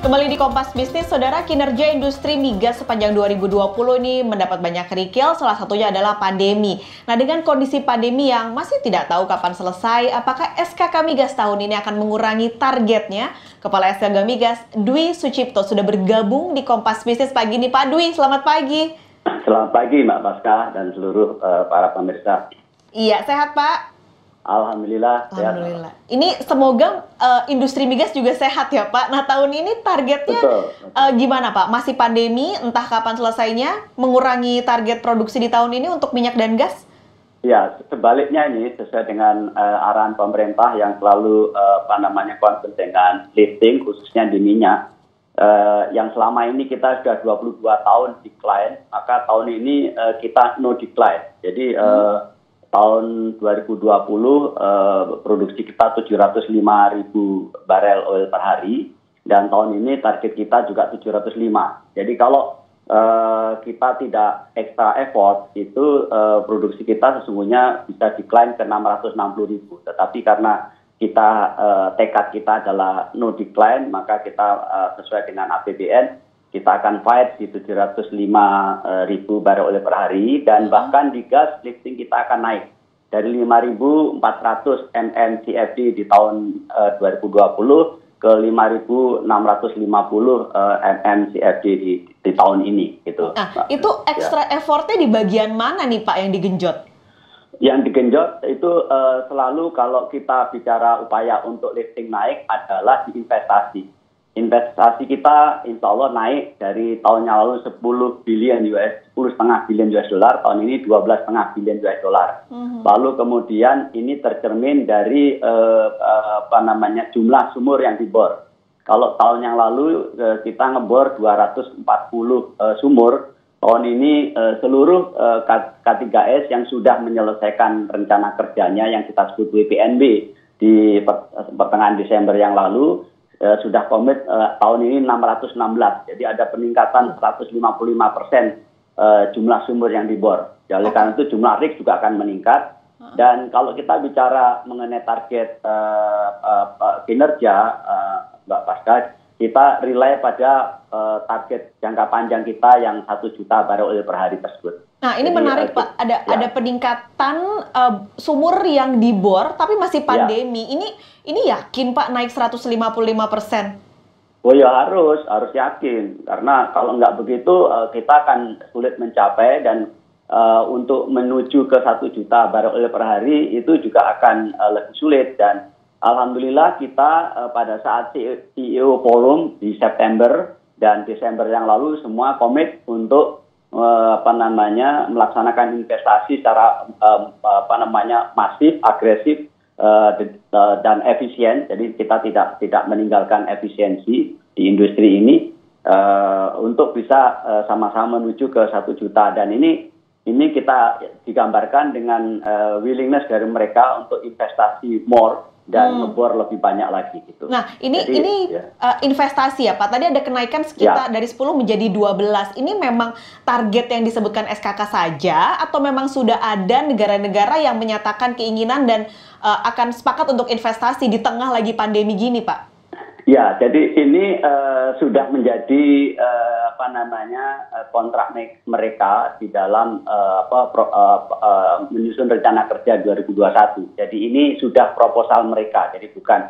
Kembali di Kompas Bisnis, Saudara, kinerja industri migas sepanjang 2020 ini mendapat banyak kerikil, salah satunya adalah pandemi. Nah, dengan kondisi pandemi yang masih tidak tahu kapan selesai, apakah SKK Migas tahun ini akan mengurangi targetnya? Kepala SKK Migas, Dwi Sucipto, sudah bergabung di Kompas Bisnis pagi ini. Pak Dwi, selamat pagi. Selamat pagi, Mbak Pasca dan seluruh para pemirsa. Iya, sehat Pak? Alhamdulillah. Alhamdulillah. Ini semoga industri migas juga sehat ya Pak. Nah, tahun ini targetnya Betul. Gimana Pak? Masih pandemi, entah kapan selesainya, mengurangi target produksi di tahun ini untuk minyak dan gas? Ya, sebaliknya ini sesuai dengan arahan pemerintah yang selalu concern dengan lifting khususnya di minyak. Yang selama ini kita sudah 22 tahun decline, maka tahun ini kita no decline. Jadi tahun 2020 produksi kita 705.000 barel oil per hari, dan tahun ini target kita juga 705. Jadi kalau kita tidak extra effort, itu produksi kita sesungguhnya bisa decline ke 660.000. Tetapi karena kita tekad kita adalah no decline, maka kita sesuai dengan APBN, kita akan fight di 705.000 barel oil per hari, dan bahkan di gas lifting kita akan naik dari 5.400 MMCFD di tahun 2020 ke 5.650 MMCFD di tahun ini. Gitu. Nah, itu extra effortnya di bagian mana nih Pak yang digenjot? Yang digenjot itu selalu kalau kita bicara upaya untuk lifting naik adalah di investasi. Investasi kita insya Allah naik dari tahun yang lalu 10,5 billion US dollar, tahun ini 12,5 billion US dollar. Lalu kemudian ini tercermin dari jumlah sumur yang dibor. Kalau tahun yang lalu kita ngebor 240 sumur, tahun ini seluruh K3S yang sudah menyelesaikan rencana kerjanya yang kita sebut WPNB di pertengahan Desember yang lalu, sudah komit tahun ini 616. Jadi ada peningkatan 155% jumlah sumur yang dibor. Oleh karena itu jumlah rig juga akan meningkat. Dan kalau kita bicara mengenai target kinerja, Mbak Pasca, kita rely pada target jangka panjang kita yang 1 juta barel oil per hari tersebut. Nah, ini menarik Pak, ada peningkatan sumur yang dibor tapi masih pandemi. Ini yakin Pak naik 155%? Oh ya, harus yakin, karena kalau nggak begitu kita akan sulit mencapai, dan untuk menuju ke 1 juta barel oil per hari itu juga akan lebih sulit. Dan alhamdulillah kita pada saat CEO Forum di September dan Desember yang lalu semua komit untuk melaksanakan investasi secara masif, agresif, dan efisien. Jadi kita tidak meninggalkan efisiensi di industri ini untuk bisa sama-sama menuju ke 1 juta. Dan ini kita digambarkan dengan willingness dari mereka untuk investasi more dan ngebor lebih banyak lagi gitu. Nah, ini investasi ya Pak. Tadi ada kenaikan sekitar dari 10 menjadi 12. Ini memang target yang disebutkan SKK saja atau memang sudah ada negara-negara yang menyatakan keinginan dan akan sepakat untuk investasi di tengah lagi pandemi gini, Pak? Ya, jadi ini sudah menjadi kontrak mereka di dalam menyusun rencana kerja 2021. Jadi ini sudah proposal mereka. Jadi bukan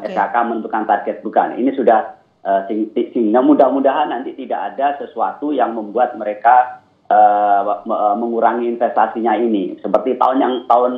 SKK menentukan target, bukan. Ini sudah sehingga mudah-mudahan nanti tidak ada sesuatu yang membuat mereka mengurangi investasinya ini. Seperti tahun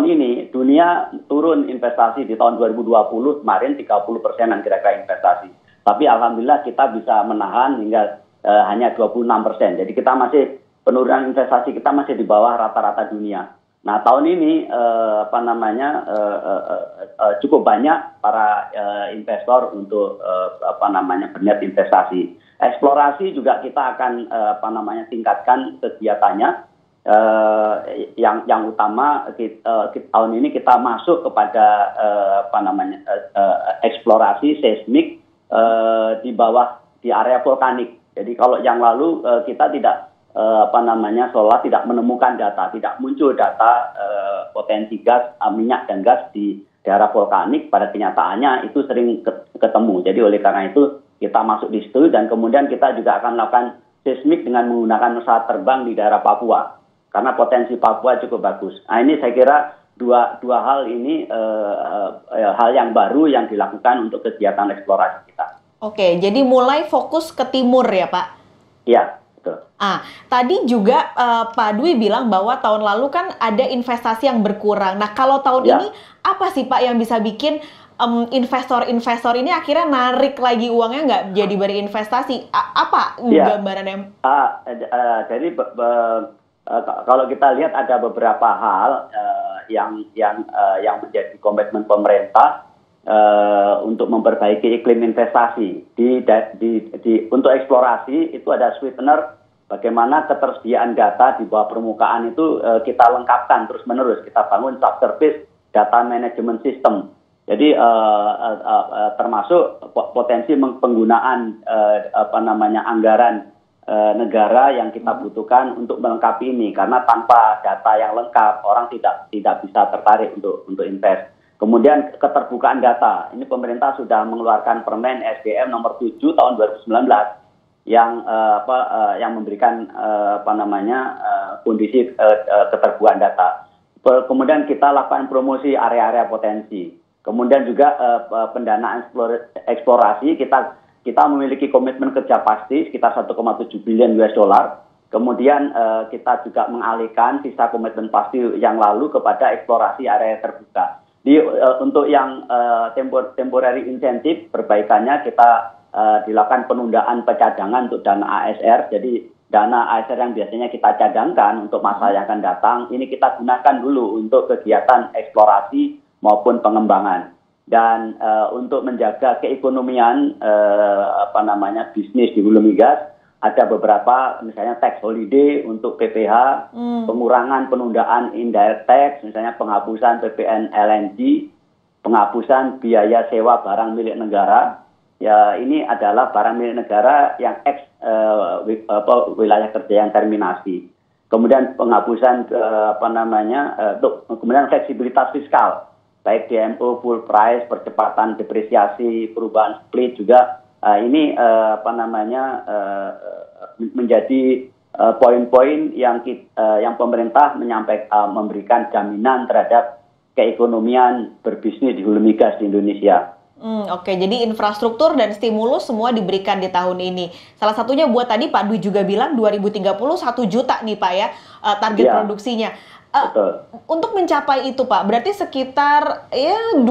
ini dunia turun investasi di tahun 2020 kemarin 30%-an kira-kira investasi. Tapi alhamdulillah kita bisa menahan hingga hanya 26%. Jadi kita masih penurunan investasi kita masih di bawah rata-rata dunia. Nah, tahun ini cukup banyak para investor untuk berniat investasi. Eksplorasi juga kita akan tingkatkan kegiatannya. Yang utama tahun ini kita masuk kepada eksplorasi seismik di area vulkanik. Jadi kalau yang lalu kita tidak seolah tidak menemukan data, tidak muncul data potensi gas, minyak dan gas di daerah vulkanik pada kenyataannya itu sering ketemu. Jadi oleh karena itu kita masuk di situ dan kemudian kita juga akan melakukan seismik dengan menggunakan pesawat terbang di daerah Papua karena potensi Papua cukup bagus. Nah ini saya kira dua hal ini hal yang baru yang dilakukan untuk kegiatan eksplorasi kita. Oke, jadi mulai fokus ke timur ya Pak? Iya, betul. Tadi juga Pak Dwi bilang bahwa tahun lalu kan ada investasi yang berkurang. Nah kalau tahun ini apa sih Pak yang bisa bikin investor-investor ini akhirnya narik lagi uangnya nggak jadi berinvestasi? Apa gambarannya? Jadi kalau kita lihat ada beberapa hal yang menjadi komitmen pemerintah untuk memperbaiki iklim investasi untuk eksplorasi itu ada sweetener bagaimana ketersediaan data di bawah permukaan itu kita lengkapkan terus menerus, kita bangun subsurface data management system. Jadi termasuk potensi penggunaan anggaran negara yang kita butuhkan untuk melengkapi ini karena tanpa data yang lengkap orang tidak bisa tertarik untuk invest. Kemudian keterbukaan data. Ini pemerintah sudah mengeluarkan Permen SDM nomor 7 tahun 2019 yang memberikan kondisi keterbukaan data. Kemudian kita lakukan promosi area-area potensi. Kemudian juga pendanaan eksplorasi kita memiliki komitmen kerja pasti sekitar 1,7 billion US dollar. Kemudian kita juga mengalihkan sisa komitmen pasti yang lalu kepada eksplorasi area terbuka. Untuk yang temporary incentive perbaikannya kita dilakukan penundaan pencadangan untuk dana ASR. Jadi dana ASR yang biasanya kita cadangkan untuk masa yang akan datang, ini kita gunakan dulu untuk kegiatan eksplorasi maupun pengembangan. Dan untuk menjaga keekonomian bisnis di hulu migas, ada beberapa misalnya tax holiday untuk PPH, pengurangan penundaan indirect tax, misalnya penghapusan PPN LNG, penghapusan biaya sewa barang milik negara. Ya ini adalah barang milik negara yang wilayah kerja yang terminasi. Kemudian penghapusan kemudian fleksibilitas fiskal, baik DMO full price, percepatan depresiasi, perubahan split juga. Ini menjadi poin-poin yang pemerintah memberikan jaminan terhadap keekonomian berbisnis di hulu migas di Indonesia. Oke, jadi infrastruktur dan stimulus semua diberikan di tahun ini. Salah satunya buat tadi Pak Dwi juga bilang 2030 1 juta nih Pak ya target produksinya. Untuk mencapai itu Pak, berarti sekitar 20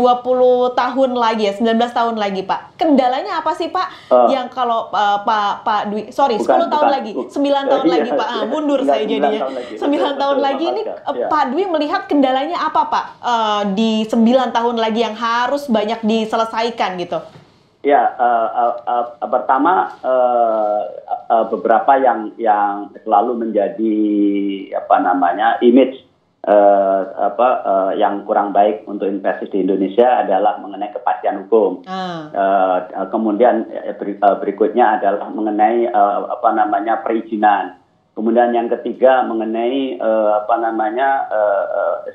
tahun lagi ya, 19 tahun lagi Pak. Kendalanya apa sih Pak? Yang kalau Pak Dwi, 10 tahun lagi, 9 tahun lagi Pak, mundur saya jadinya. 9 tahun lagi ini Pak Dwi melihat kendalanya apa Pak? Di 9 tahun lagi yang harus banyak diselesaikan gitu. Ya, pertama beberapa yang selalu menjadi image yang kurang baik untuk investasi di Indonesia adalah mengenai kepastian hukum. Kemudian berikutnya adalah mengenai perizinan. Kemudian yang ketiga mengenai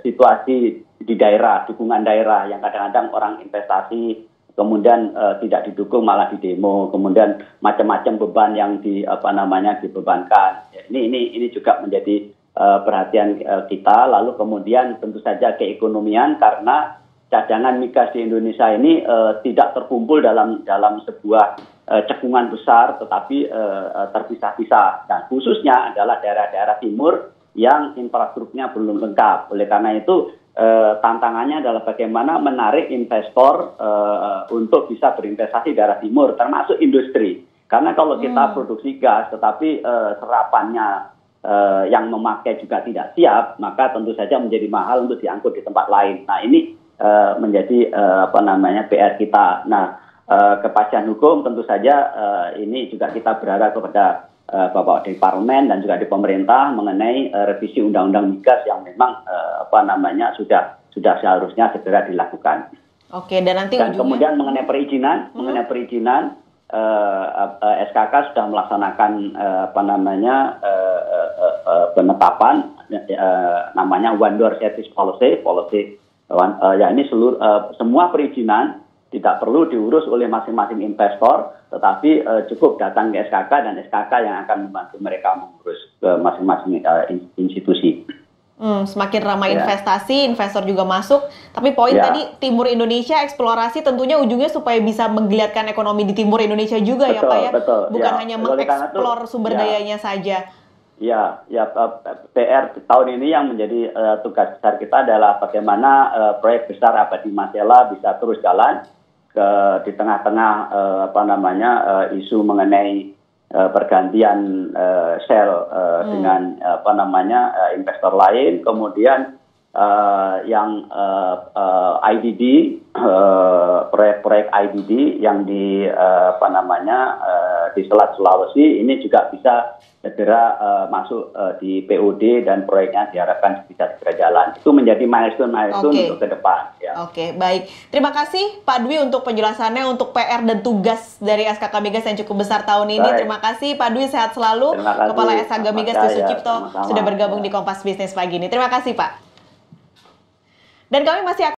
situasi di daerah, dukungan daerah yang kadang-kadang orang investasi kemudian tidak didukung malah didemo, kemudian macam-macam beban yang dibebankan. Ini juga menjadi perhatian kita. Lalu kemudian tentu saja keekonomian karena cadangan migas di Indonesia ini tidak terkumpul dalam sebuah cekungan besar, tetapi terpisah-pisah. Dan khususnya adalah daerah-daerah timur yang infrastrukturnya belum lengkap. Oleh karena itu tantangannya adalah bagaimana menarik investor untuk bisa berinvestasi di daerah timur, termasuk industri. Karena kalau kita produksi gas, tetapi serapannya yang memakai juga tidak siap, maka tentu saja menjadi mahal untuk diangkut di tempat lain. Nah ini menjadi PR kita. Nah kepastian hukum tentu saja ini juga kita berharap kepada Bapak di Parlemen dan juga di pemerintah mengenai revisi Undang-Undang Migas yang memang sudah seharusnya segera dilakukan. Oke, dan nanti kemudian mengenai perizinan, SKK sudah melaksanakan penetapan namanya One Door Service Policy Ya ini semua perizinan tidak perlu diurus oleh masing-masing investor, tetapi cukup datang ke SKK dan SKK yang akan membantu mereka mengurus ke masing-masing institusi. Semakin ramai investasi, investor juga masuk. Tapi poin tadi Timur Indonesia eksplorasi tentunya ujungnya supaya bisa menggeliatkan ekonomi di Timur Indonesia juga, betul, ya Pak ya. Betul. Bukan hanya mengeksplor sumber dayanya saja. Ya, PR tahun ini yang menjadi tugas besar kita adalah bagaimana proyek besar Abadi Masela bisa terus jalan di tengah-tengah isu mengenai pergantian sel dengan investor lain, kemudian yang IDD, proyek-proyek IDD yang di di Selat Sulawesi ini juga bisa segera masuk di POD dan proyeknya diharapkan bisa segera jalan. Itu menjadi milestone untuk ke depan. Ya. Oke, baik. Terima kasih Pak Dwi untuk penjelasannya untuk PR dan tugas dari SKK Migas yang cukup besar tahun ini. Baik. Terima kasih Pak Dwi, sehat selalu. Kepala SKK Migas Sucipto sudah bergabung di Kompas Bisnis pagi ini. Terima kasih Pak. Dan kami masih